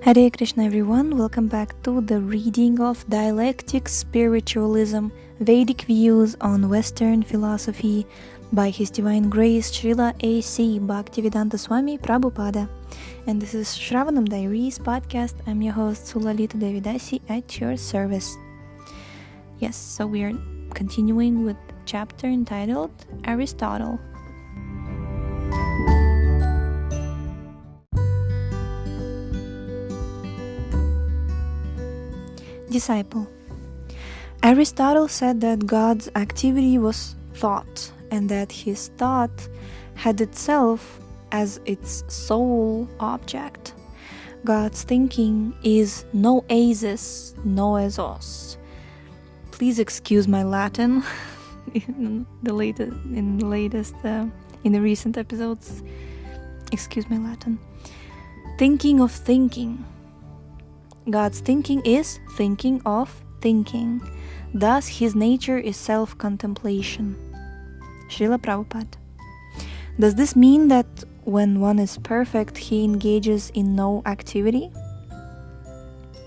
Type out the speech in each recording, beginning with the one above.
Hare Krishna everyone, welcome back to the reading of Dialectic, Spiritualism, Vedic Views on Western Philosophy by His Divine Grace Srila A.C. Bhaktivedanta Swami Prabhupada. And this is Shravanam Diaries podcast. I'm your host Sulalita Devidasi at your service. Yes, so we are continuing with chapter entitled Aristotle. Disciple. Aristotle said that God's activity was thought, and that his thought had itself as its sole object. God's thinking is noesis, noesos. Please excuse my Latin in the recent episodes. Excuse my Latin. Thinking of thinking. God's thinking is thinking of thinking. Thus, his nature is self-contemplation. Srila Prabhupada. Does this mean that when one is perfect, he engages in no activity?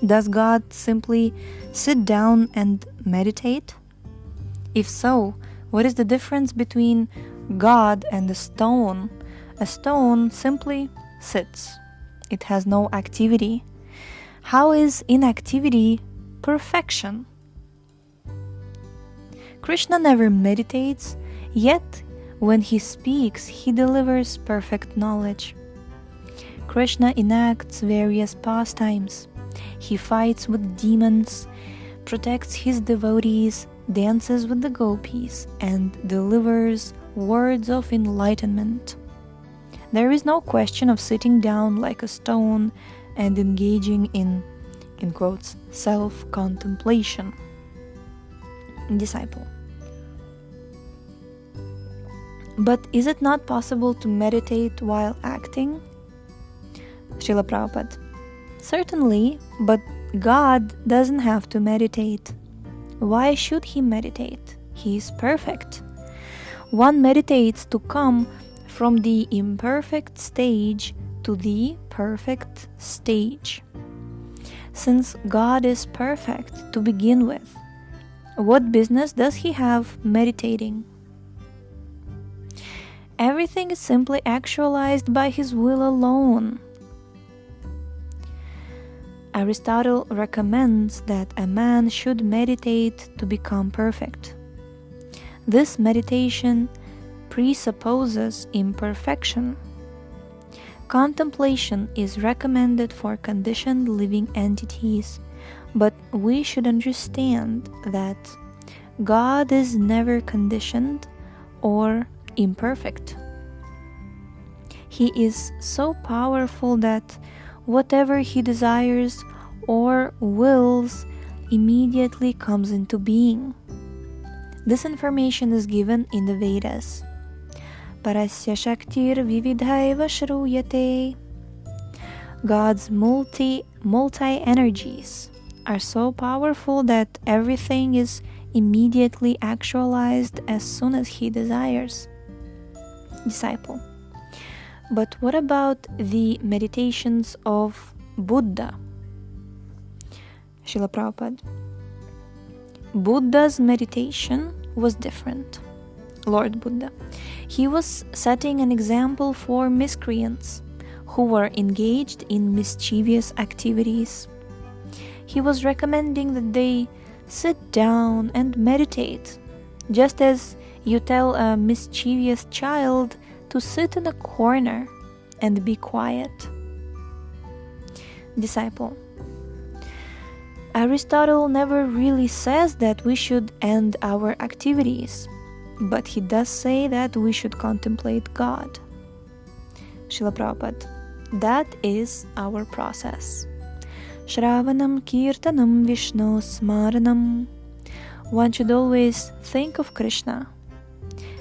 Does God simply sit down and meditate? If so, what is the difference between God and a stone? A stone simply sits. It has no activity. How is inactivity perfection? Krishna never meditates, yet when he speaks, he delivers perfect knowledge. Krishna enacts various pastimes. He fights with demons, protects his devotees, dances with the gopis, and delivers words of enlightenment. There is no question of sitting down like a stone and engaging in quotes, self-contemplation. Disciple. But is it not possible to meditate while acting? Srila Prabhupada. Certainly, but God doesn't have to meditate. Why should he meditate? He is perfect. One meditates to come from the imperfect stage to the perfect stage. Since God is perfect to begin with, what business does he have meditating? Everything is simply actualized by his will alone. Aristotle recommends that a man should meditate to become perfect. This meditation presupposes imperfection. Contemplation is recommended for conditioned living entities, but we should understand that God is never conditioned or imperfect. He is so powerful that whatever he desires or wills immediately comes into being. This information is given in the Vedas. Parasya Shaktir Vividhaiva Shruyate. God's multi-energies are so powerful that everything is immediately actualized as soon as he desires. Disciple. But what about the meditations of Buddha? Srila Prabhupada. Buddha's meditation was different. Lord Buddha. He was setting an example for miscreants who were engaged in mischievous activities. He was recommending that they sit down and meditate, just as you tell a mischievous child to sit in a corner and be quiet. Disciple. Aristotle never really says that we should end our activities, but he does say that we should contemplate God. Srila Prabhupada. That is our process. Shravanam Kirtanam Vishnu Smaranam. One should always think of Krishna.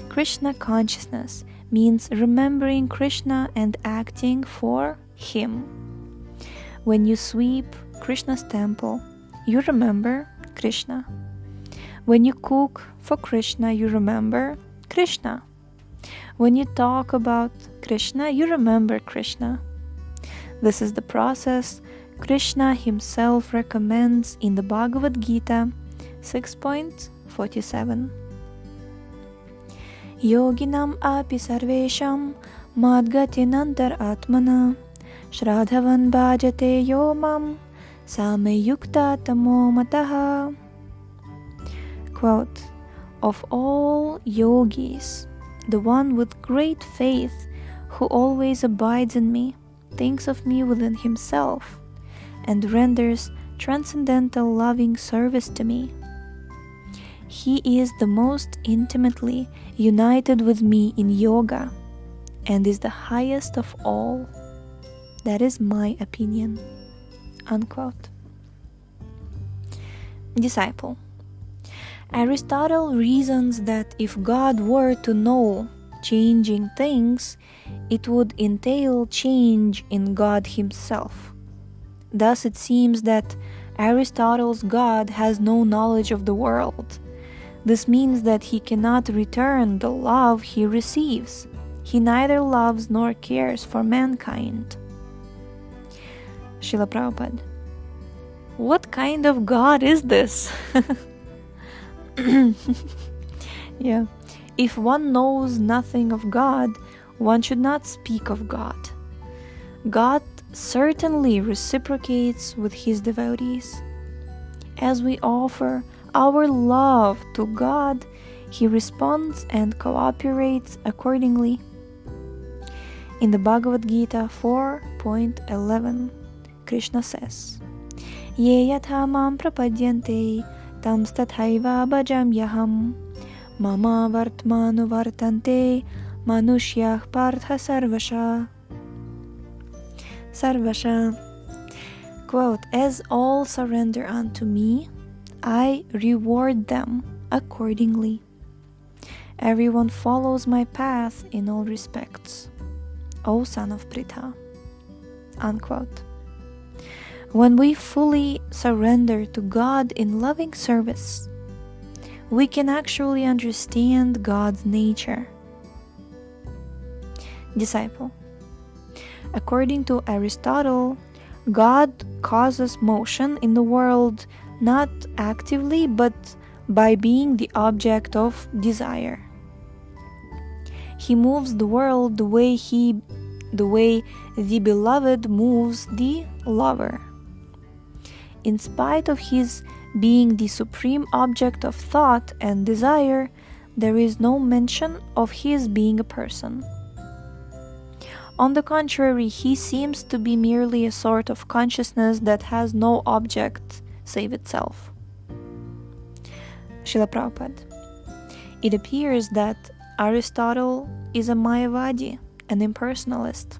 Krishna consciousness means remembering Krishna and acting for him. When you sweep Krishna's temple, you remember Krishna. When you cook for Krishna, you remember Krishna. When you talk about Krishna, you remember Krishna. This is the process Krishna himself recommends in the Bhagavad Gita 6.47. Yoginam api sarvesham madgatinantar atmana shradhavan bhajate yomam same yukta tamo mataha. Quote, of all yogis, the one with great faith who always abides in me, thinks of me within himself, and renders transcendental loving service to me. He is the most intimately united with me in yoga and is the highest of all. That is my opinion. Unquote. Disciple. Aristotle reasons that if God were to know changing things, it would entail change in God himself. Thus it seems that Aristotle's God has no knowledge of the world. This means that he cannot return the love he receives. He neither loves nor cares for mankind. Srila Prabhupada. What kind of God is this? Yeah. If one knows nothing of God, one should not speak of God. God certainly reciprocates with his devotees. As we offer our love to God, he responds and cooperates accordingly. In the Bhagavad Gita 4.11, Krishna says, Ye yatha mam prapadyante tam stathaiva bhajamyaham mama vartmanu vartante manushyah partha sarvasha. Sarvasha. Quote, as all surrender unto me, I reward them accordingly. Everyone follows my path in all respects, O son of Pritha. Unquote. When we fully surrender to God in loving service, we can actually understand God's nature. Disciple. According to Aristotle, God causes motion in the world not actively but by being the object of desire. He moves the world the way the beloved moves the lover. In spite of his being the supreme object of thought and desire, there is no mention of his being a person. On the contrary, he seems to be merely a sort of consciousness that has no object save itself. Srila Prabhupada. It appears that Aristotle is a Mayavadi, an impersonalist.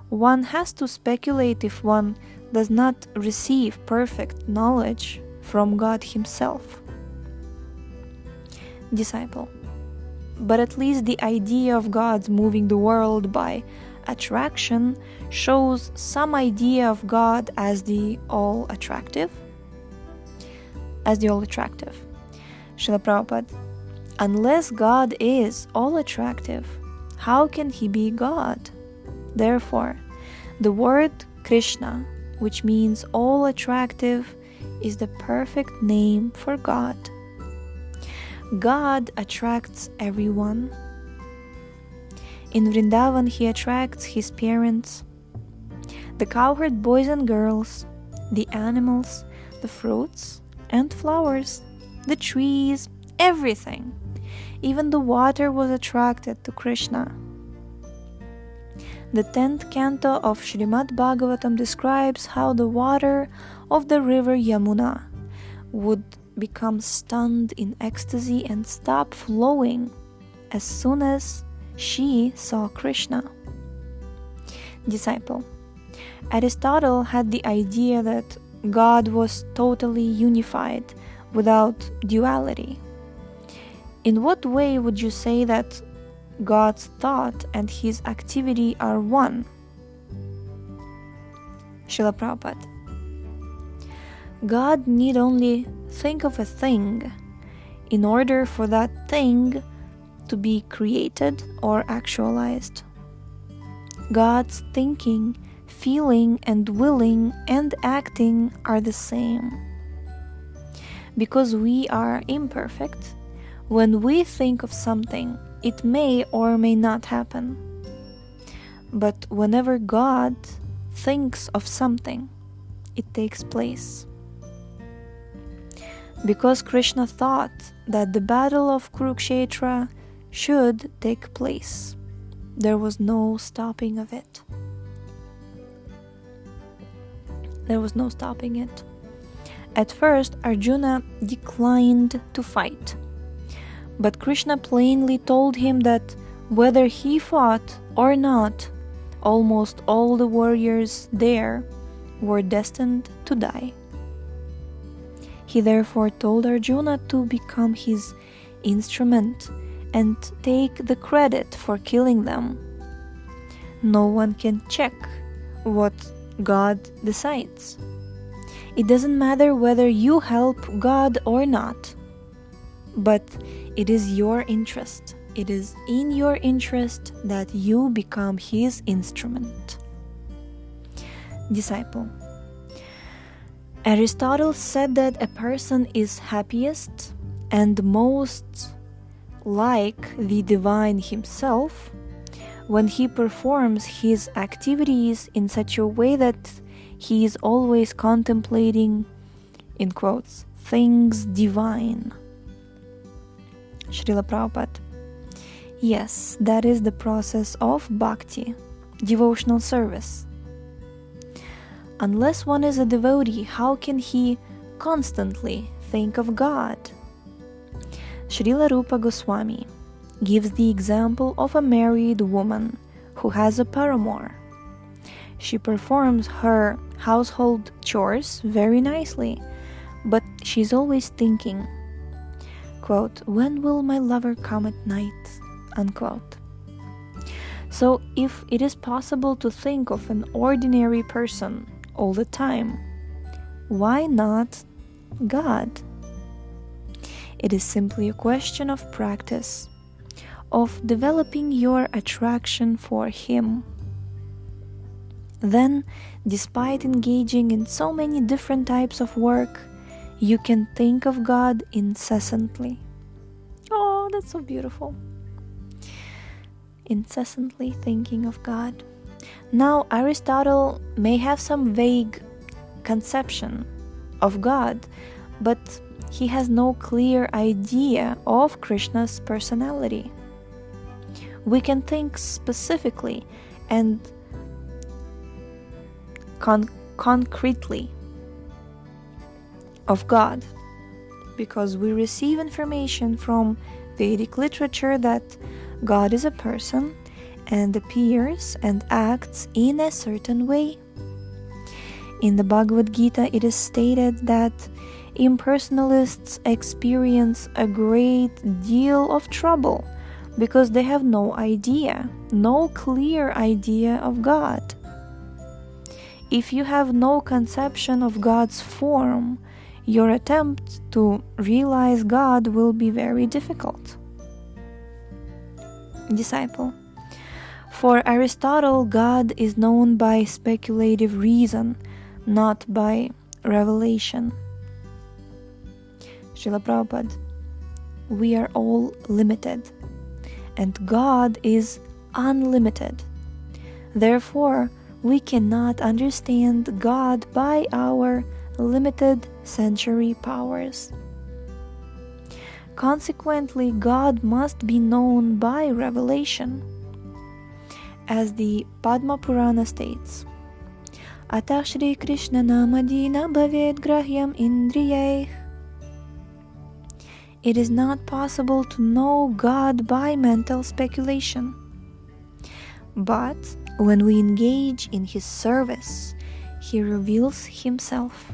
One has to speculate if one does not receive perfect knowledge from God himself. Disciple. But at least the idea of God's moving the world by attraction shows some idea of God as the all-attractive. Srila Prabhupada. Unless God is all-attractive, how can he be God? Therefore, the word Krishna, which means all-attractive, is the perfect name for God. God attracts everyone. In Vrindavan, he attracts his parents, the cowherd boys and girls, the animals, the fruits and flowers, the trees, everything. Even the water was attracted to Krishna. The 10th canto of Srimad Bhagavatam describes how the water of the river Yamuna would become stunned in ecstasy and stop flowing as soon as she saw Krishna. Disciple. Aristotle had the idea that God was totally unified without duality. In what way would you say that God's thought and his activity are one? Srila Prabhupada. God need only think of a thing in order for that thing to be created or actualized. God's thinking feeling and willing and acting are the same. Because we are imperfect, when we think of something, it may or may not happen. But whenever God thinks of something, it takes place. Because Krishna thought that the battle of Kurukshetra should take place, there was no stopping of it. There was no stopping it. At first, Arjuna declined to fight, but Krishna plainly told him that whether he fought or not, almost all the warriors there were destined to die. He therefore told Arjuna to become his instrument and take the credit for killing them. No one can check what God decides. It doesn't matter whether you help God or not, but it is your interest. It is in your interest that you become his instrument. Disciple. Aristotle said that a person is happiest and most like the divine himself when he performs his activities in such a way that he is always contemplating, in quotes, things divine. Srila Prabhupada. Yes, that is the process of bhakti, devotional service. Unless one is a devotee, how can he constantly think of God? Srila Rupa Goswami gives the example of a married woman who has a paramour. She performs her household chores very nicely, but she's always thinking, quote, "When will my lover come at night?" unquote. So if it is possible to think of an ordinary person all the time, why not God? It is simply a question of practice, of developing your attraction for Him. Then, despite engaging in so many different types of work, you can think of God incessantly. Oh, that's so beautiful. Incessantly thinking of God. Now, Aristotle may have some vague conception of God, but he has no clear idea of Krishna's personality. We can think specifically and concretely of God because we receive information from Vedic literature that God is a person and appears and acts in a certain way. In the Bhagavad Gita, it is stated that impersonalists experience a great deal of trouble because they have no clear idea of God. If you have no conception of God's form, your attempt to realize God will be very difficult. Disciple. For Aristotle, God is known by speculative reason, not by revelation. Srila Prabhupada, we are all limited, and God is unlimited. Therefore, we cannot understand God by our limited sensory powers. Consequently, God must be known by revelation. As the Padma Purana states, Atah Shri Krishna Namadina Bhaved Grahyam Indriyaih. It is not possible to know God by mental speculation. But when we engage in His service, He reveals Himself.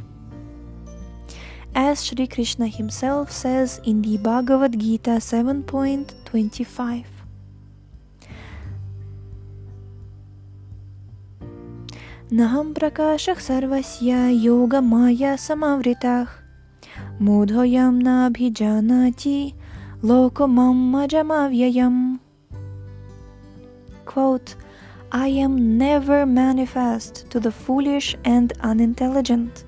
As Shri Krishna Himself says in the Bhagavad Gita 7.25, Naham prakashah sarvasya yoga maya samavritah mudhoyam na bhijanati lokamam majamavyayam. Quote, I am never manifest to the foolish and unintelligent.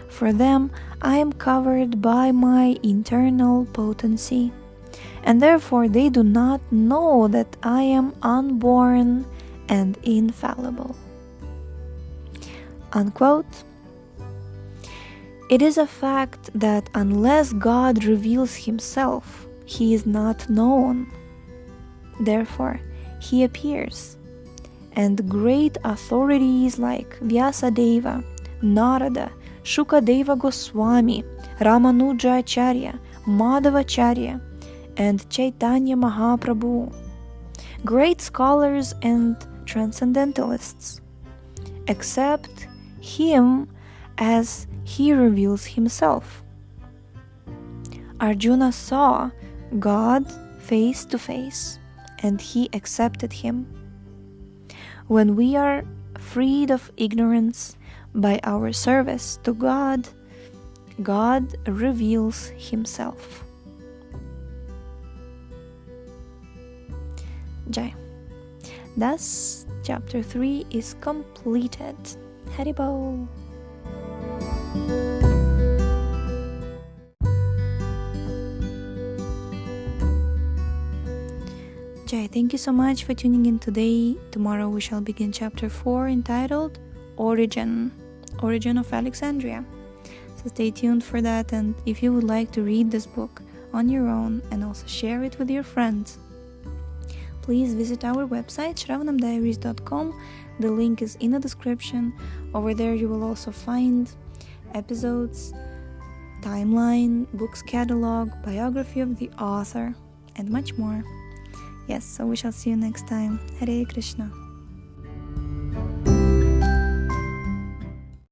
For them I am covered by my internal potency, and therefore they do not know that I am unborn and infallible." Unquote. It is a fact that unless God reveals himself, he is not known. Therefore, he appears, and great authorities like Vyasadeva, Narada, Shukadeva Goswami, Ramanuja Acharya, Madhavacharya, and Chaitanya Mahaprabhu, great scholars and transcendentalists, accept him as he reveals himself. Arjuna saw God face to face, and he accepted him. When we are freed of ignorance by our service to God, God reveals himself. Jai. Thus, chapter 3 is completed. Haribol. Jai, thank you so much for tuning in today. Tomorrow we shall begin chapter 4 entitled Origin of Alexandria. So stay tuned for that, and if you would like to read this book on your own and also share it with your friends, please visit our website shravanamdiaries.com. The link is in the description. Over there you will also find episodes, timeline, books catalog, biography of the author, and much more. Yes, so we shall see you next time. Hare Krishna.